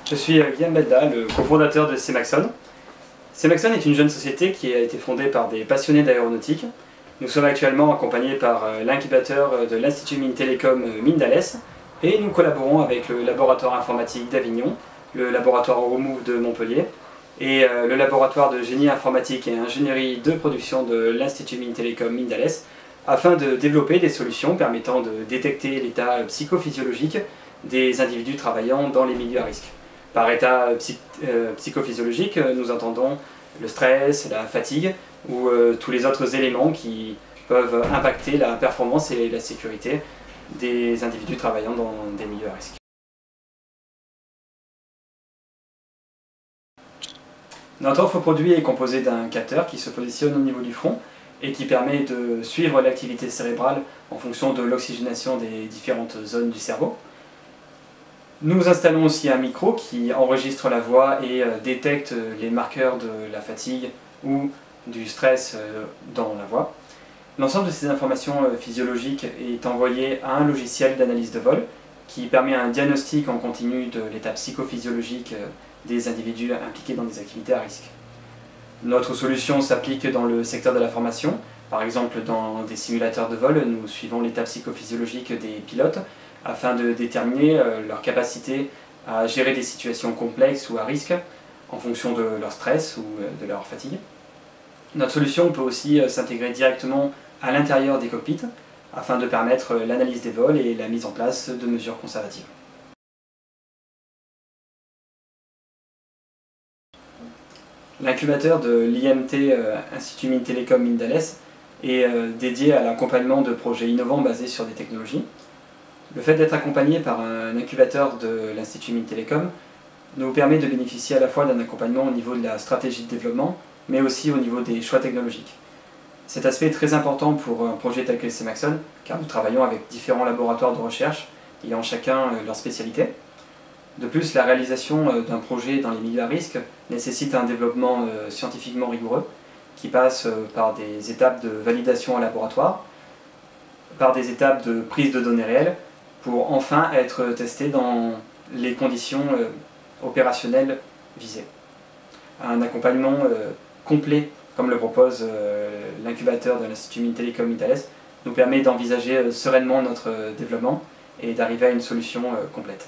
Je suis Guillaume Bedda, le cofondateur de Cemaxon. Cemaxon est une jeune société qui a été fondée par des passionnés d'aéronautique. Nous sommes actuellement accompagnés par l'incubateur de l'Institut Mines Télécom Mines d'Alès et nous collaborons avec le laboratoire informatique d'Avignon, le laboratoire Euromove de Montpellier et le laboratoire de génie informatique et ingénierie de production de l'Institut Mines Télécom Mines d'Alès afin de développer des solutions permettant de détecter l'état psychophysiologique des individus travaillant dans les milieux à risque. Par état psychophysiologique, nous entendons le stress, la fatigue ou tous les autres éléments qui peuvent impacter la performance et la sécurité des individus travaillant dans des milieux à risque. Notre offre produit est composée d'un capteur qui se positionne au niveau du front et qui permet de suivre l'activité cérébrale en fonction de l'oxygénation des différentes zones du cerveau. Nous installons aussi un micro qui enregistre la voix et détecte les marqueurs de la fatigue ou du stress dans la voix. L'ensemble de ces informations physiologiques est envoyé à un logiciel d'analyse de vol qui permet un diagnostic en continu de l'état psychophysiologique des individus impliqués dans des activités à risque. Notre solution s'applique dans le secteur de la formation. Par exemple, dans des simulateurs de vol, nous suivons l'état psychophysiologique des pilotes afin de déterminer leur capacité à gérer des situations complexes ou à risque en fonction de leur stress ou de leur fatigue. Notre solution peut aussi s'intégrer directement à l'intérieur des cockpits afin de permettre l'analyse des vols et la mise en place de mesures conservatives. L'incubateur de l'IMT Institut Mines Télécom Mines d'Alès est dédié à l'accompagnement de projets innovants basés sur des technologies. Le fait d'être accompagné par un incubateur de l'Institut Mines Télécom nous permet de bénéficier à la fois d'un accompagnement au niveau de la stratégie de développement, mais aussi au niveau des choix technologiques. Cet aspect est très important pour un projet tel que Cemaxon, car nous travaillons avec différents laboratoires de recherche ayant chacun leur spécialité. De plus, la réalisation d'un projet dans les milieux à risque nécessite un développement scientifiquement rigoureux qui passe par des étapes de validation en laboratoire, par des étapes de prise de données réelles, pour enfin être testé dans les conditions opérationnelles visées. Un accompagnement complet, comme le propose l'incubateur de l'Institut Mines Télécom Mines d'Alès, nous permet d'envisager sereinement notre développement et d'arriver à une solution complète.